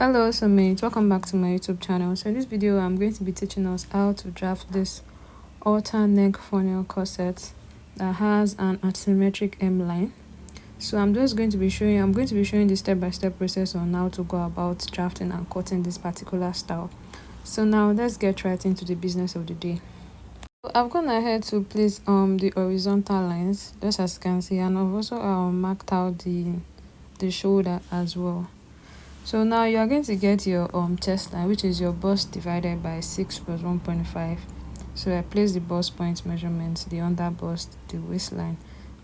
Hello mates, welcome back to my YouTube channel. So in this video I'm going to be teaching us how to draft this Halter neck funnel corset that has an asymmetric hemline. So I'm going to be showing the step-by-step process on how to go about drafting and cutting this particular style. So now let's get right into the business of the day. So I've gone ahead to place the horizontal lines, just as you can see, and I've also marked out the shoulder as well. So now you are going to get your chest line, which is your bust divided by 6 plus 1.5. So I place the bust point measurements, the under bust, the waistline,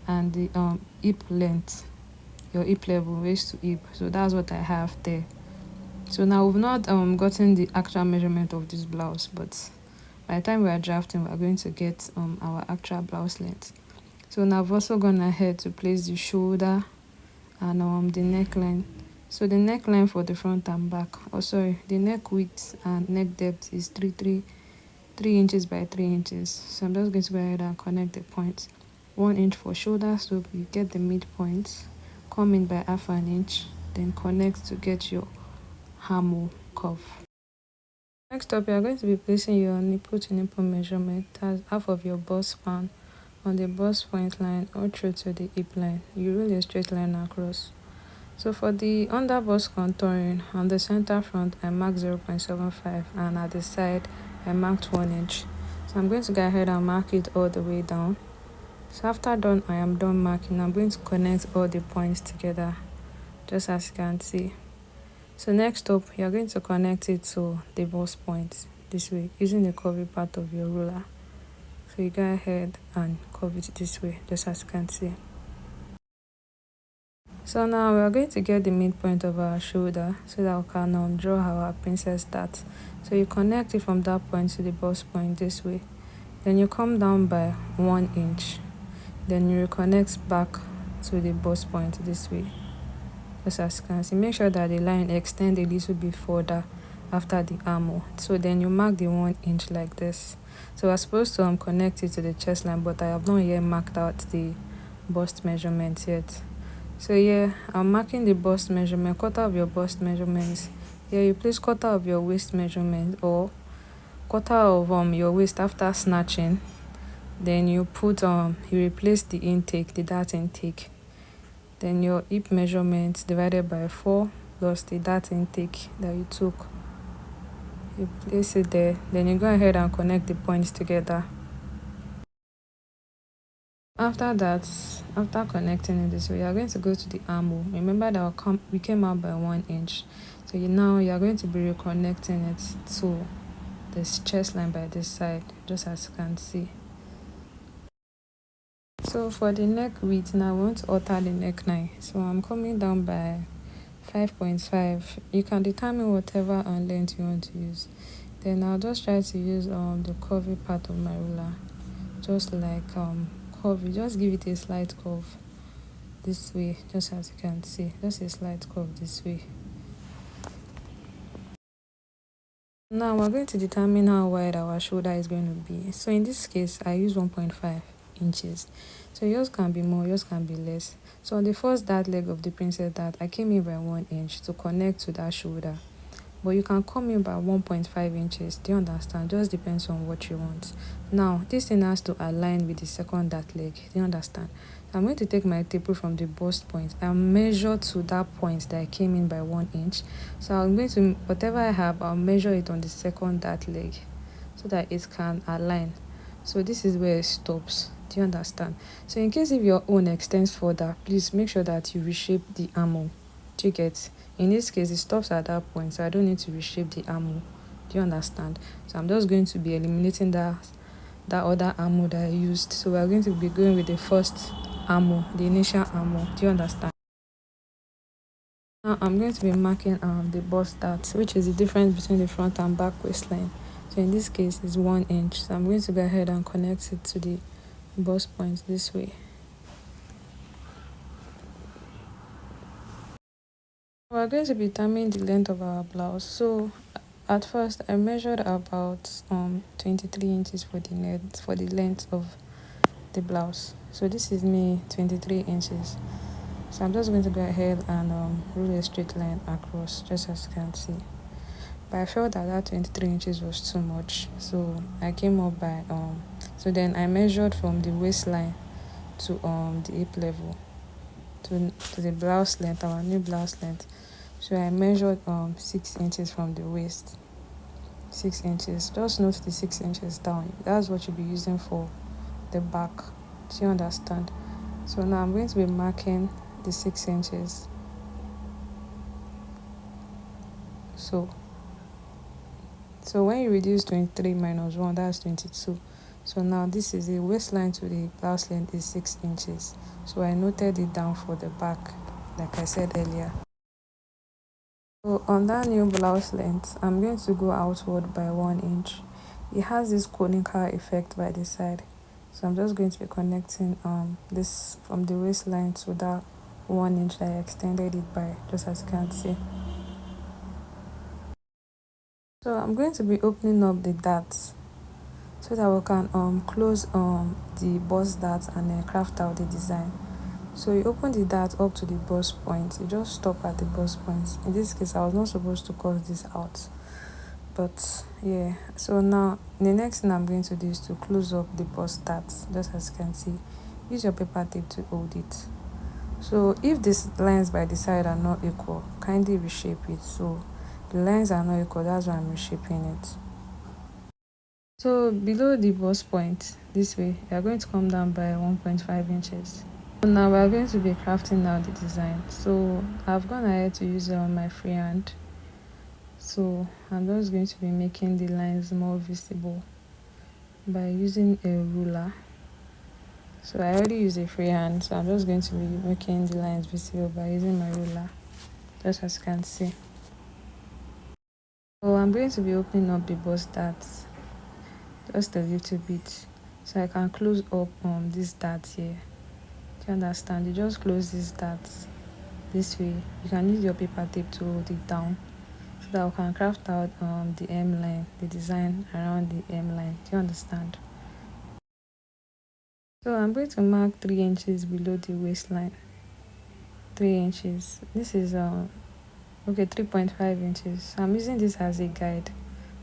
and the hip length, your hip level, waist to hip. So that's what I have there. So now we've not gotten the actual measurement of this blouse, but by the time we are drafting, we are going to get our actual blouse length. So now I've also gone ahead to place the shoulder and the neckline. So the neckline for the front and back, the neck width and neck depth is 3 inches by 3 inches. So I'm just going to go ahead and connect the points. 1 inch for shoulder, so you get the midpoint, come in by half an inch, then connect to get your hammer curve. Next up, you are going to be placing your nipple to nipple measurement as half of your bust span on the bust point line all through to the hip line. You roll a straight line across. So for the under bust contouring, on the center front I marked 0.75 and at the side I marked 1 inch. So I'm going to go ahead and mark it all the way down. So after I am done marking, I'm going to connect all the points together, just as you can see. So next up, you're going to connect it to the bust point this way using the curvy part of your ruler. So you go ahead and curve it this way, just as you can see. So now we are going to get the midpoint of our shoulder so that we can draw our princess dart. So you connect it from that point to the bust point this way. Then you come down by 1 inch. Then you reconnect back to the bust point this way. Just as you can see, make sure that the line extends a little bit further after the armhole. So then you mark the 1 inch like this. So we're supposed to connect it to the chest line, but I have not yet marked out the bust measurement yet. So here I'm marking the bust measurement, quarter of your bust measurements. Here you place quarter of your waist measurement or quarter of your waist after snatching. Then you put you replace the intake, the dart intake. Then your hip measurement divided by 4 plus the dart intake that you took. You place it there. Then you go ahead and connect the points together. After that, after connecting it this way, you are going to go to the armhole. Remember that we came out by 1 inch. So now you are going to be reconnecting it to this chest line by this side, just as you can see. So for the neck width, now I want to alter the neckline. So I'm coming down by 5.5. You can determine whatever length you want to use. Then I'll just try to use the curvy part of my ruler, just like curvy. Just give it a slight curve this way, just as you can see, just a slight curve this way. Now we're going to determine how wide our shoulder is going to be. So in this case I use 1.5 inches. So yours can be more, yours can be less. So on the first dart leg of the princess dart, I came in by 1 inch to connect to that shoulder, but you can come in by 1.5 inches. Do you understand? Just depends on what you want. Now this thing has to align with the second dart leg. Do you understand? I'm going to take my taper from the bust point and measure to that point that I came in by 1 inch. So I'm going to, whatever I have, I'll measure it on the second dart leg so that it can align. So this is where it stops. Do you understand? So in case if your own extends further, please make sure that you reshape the armhole. Do you get? In this case, it stops at that point, so I don't need to reshape the armhole. Do you understand? So I'm just going to be eliminating that other armhole that I used. So we're going to be going with the first armhole, the initial armhole. Do you understand? Now I'm going to be marking the bust dart, which is the difference between the front and back waistline. So in this case, it's 1 inch. So I'm going to go ahead and connect it to the bust point this way. We're going to be determining the length of our blouse. So at first I measured about 23 inches for the length of the blouse. So this is me 23 inches. So I'm just going to go ahead and rule a straight line across, just as you can see. But I felt that 23 inches was too much, so I came up by so then I measured from the waistline to the hip level, to the blouse length, our new blouse length. So I measured 6 inches from the waist. 6 inches. Just note the 6 inches down. That's what you'll be using for the back. Do you understand? So now I'm going to be marking the 6 inches. So when you reduce 23 minus 1, that's 22. So now this is the waistline to the blouse length is 6 inches. So I noted it down for the back, like I said earlier. So on that new blouse length, I'm going to go outward by 1 inch. It has this conical effect by the side. So I'm just going to be connecting this from the waistline to that 1 inch that I extended it by, just as you can see. So I'm going to be opening up the darts so that we can close the bust dart and then craft out the design. So you open the dart up to the bust point. You just stop at the bust point. In this case, I was not supposed to cut this out, but yeah. So now the next thing I'm going to do is to close up the bust dart, just as you can see. Use your paper tape to hold it. So if these lines by the side are not equal, kindly reshape it. So the lines are not equal, that's why I'm reshaping it. So below the bust point, this way, you are going to come down by 1.5 inches. So now we are going to be crafting out the design. So I've gone ahead to use my freehand. So I'm just going to be making the lines more visible by using a ruler. So I already used a freehand, so I'm just going to be making the lines visible by using my ruler, just as you can see. So I'm going to be opening up the bust dart just a little bit, so I can close up this dart here. Do you understand? You just close this dart this way. You can use your paper tape to hold it down so that we can craft out the hemline, the design around the hemline. Do you understand? So I'm going to mark 3 inches below the waistline. 3 inches. This is okay, 3.5 inches. I'm using this as a guide.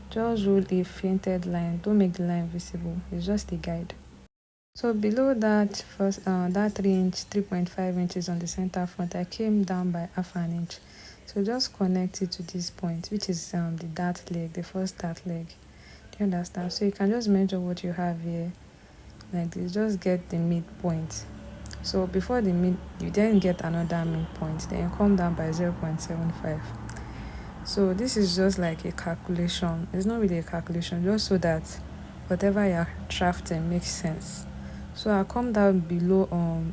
Just rule a fainted line. Don't make the line visible. It's just a guide. So below that first that 3.5 inches on the center front, I came down by half an inch. So just connect it to this point, which is the dart leg, the first dart leg. Do you understand? So you can just measure what you have here like this. Just get the midpoint. So before the mid, you then get another midpoint, then you come down by 0.75. So this is just like a calculation. It's not really a calculation, just so that whatever you're drafting makes sense. So I'll come down below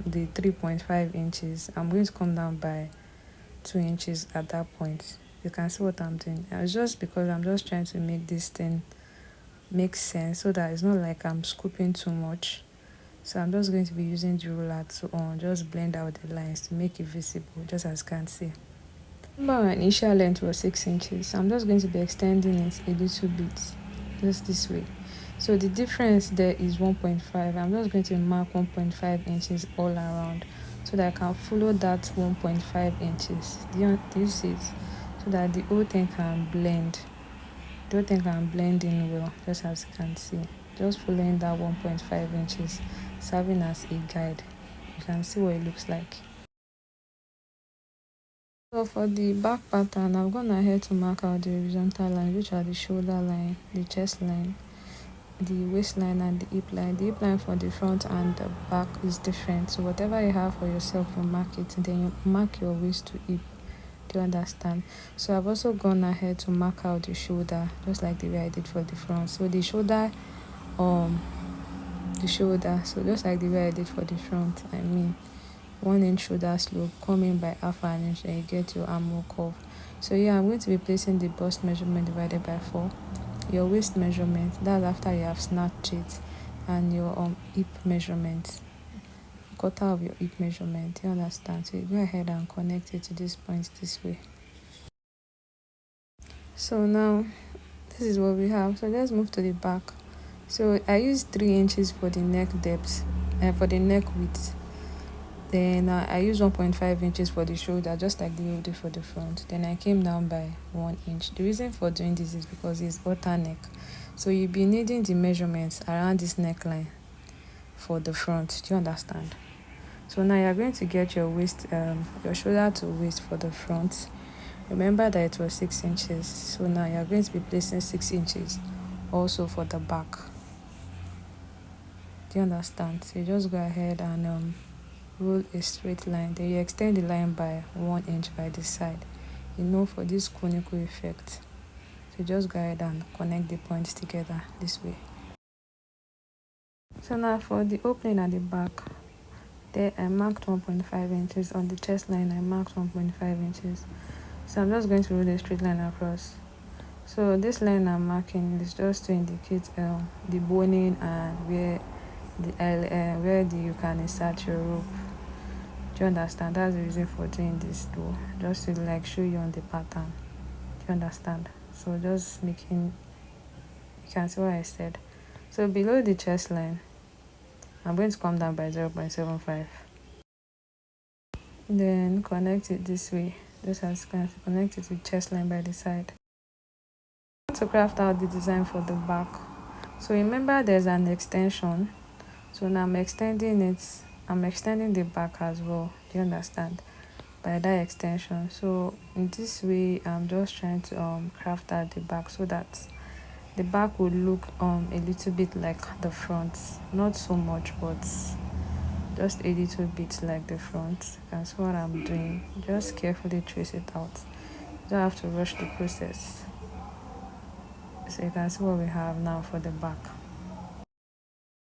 the 3.5 inches. I'm going to come down by 2 inches at that point. You can see what I'm doing. It's just because I'm just trying to make this thing make sense, so that it's not like I'm scooping too much. So I'm just going to be using the ruler to just blend out the lines to make it visible, just as you can see. Remember, my initial length was 6 inches. So I'm just going to be extending it a little bit, just this way. So the difference there is 1.5. I'm just going to mark 1.5 inches all around so that I can follow that 1.5 inches. Do you see it? So that the whole thing can blend. The whole thing can blend in well, just as you can see. Just following that 1.5 inches, serving as a guide. You can see what it looks like. So for the back pattern, I've gone ahead to mark out the horizontal lines, which are the shoulder line, the chest line, the waistline, and the hip line. The hip line for the front and the back is different. So whatever you have for yourself, you mark it, and then you mark your waist to hip. Do you understand? So I've also gone ahead to mark out the shoulder, just like the way I did for the front. So the shoulder, so just like the way I did for the front, 1 inch shoulder slope, come in by half an inch, and you get your armhole curve. So yeah, I'm going to be placing the bust measurement divided by 4, your waist measurement, that's after you have snatched it, and your hip measurement, quarter of your hip measurement. You understand? So you go ahead and connect it to this point this way. So now this is what we have. So let's move to the back. So I used 3 inches for the neck depth and for the neck width. Then I used 1.5 inches for the shoulder, just like the way we did for the front. Then I came down by 1 inch. The reason for doing this is because it's halter neck, so you'll be needing the measurements around this neckline for the front. Do you understand? So now you're going to get your waist, your shoulder to waist for the front. Remember that it was 6 inches, so now you're going to be placing 6 inches also for the back. Do you understand? So you just go ahead and roll a straight line, then you extend the line by 1 inch by the side, for this conical effect. So just go ahead and connect the points together this way. So now for the opening at the back, there I marked 1.5 inches. On the chest line I marked 1.5 inches. So I'm just going to roll a straight line across. So this line I'm marking is just to indicate the boning and where you can insert your rope. Do you understand? That's the reason for doing this though, just to like show you on the pattern. Do you understand? So just making, you can see what I said. So below the chest line, I'm going to come down by 0.75. Then connect it this way, just as connect it to chest line by the side. To craft out the design for the back, so remember there's an extension. So now I'm extending the back as well. Do you understand? By that extension. So in this way I'm just trying to craft out the back so that the back would look a little bit like the front, not so much, but just a little bit like the front. That's what I'm doing. Just carefully trace it out. You don't have to rush the process. So you can see what we have now for the back.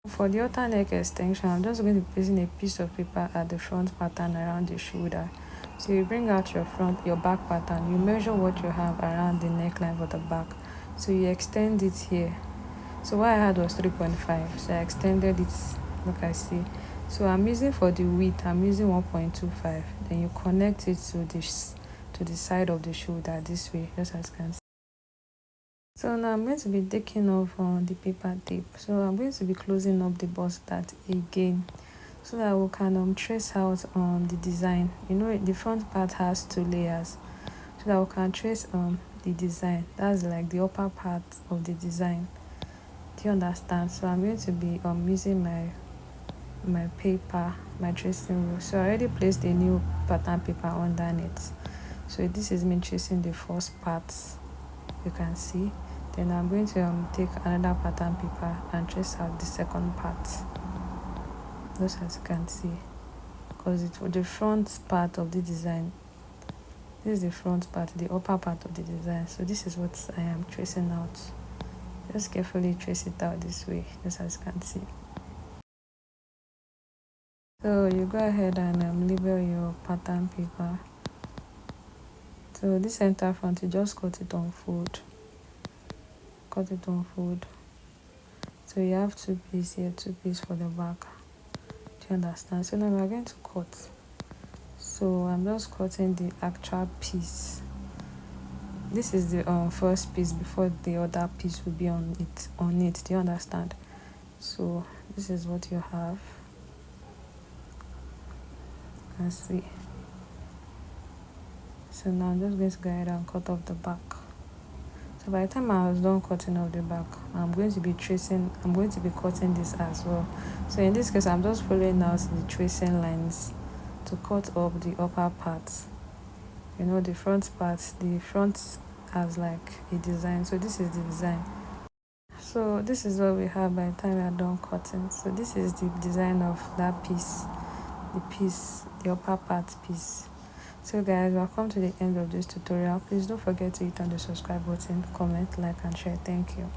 For the halter neck extension, I'm just going to be placing a piece of paper at the front pattern around the shoulder. So you bring out your back pattern, you measure what you have around the neckline for the back. So you extend it here. So what I had was 3.5, so I extended it, like I see. So I'm using for the width, I'm using 1.25. Then you connect it to the side of the shoulder this way, just as you can see. So now I'm going to be taking off the paper tape. So I'm going to be closing up the bust dart again, so that we can trace out the design. The front part has 2 layers, so that we can trace the design. That's like the upper part of the design. Do you understand? So I'm going to be using my paper, my tracing wheel. So I already placed a new pattern paper underneath. So this is me tracing the first part, you can see. Then I'm going to take another pattern paper and trace out the second part, just as you can see, because it's the front part of the design. This is the front part, the upper part of the design. So this is what I am tracing out. Just carefully trace it out this way, just as you can see. So you go ahead and label your pattern paper. So this center front, you just cut it on fold. So you have 2 pieces here, 2 pieces for the back. Do you understand? So now we are going to cut. So I'm just cutting the actual piece. This is the first piece before the other piece will be on it. Do you understand? So this is what you have. You can see. So now I'm just going to go ahead and cut off the back. So by the time I was done cutting off the back, I'm going to be cutting this as well. So in this case, I'm just following out the tracing lines to cut up the upper part. The front part, the front has like a design. So this is the design. So this is what we have by the time we are done cutting. So this is the design of that piece, the upper part piece. So guys, we have come to the end of this tutorial. Please don't forget to hit on the subscribe button, comment, like and share. Thank you.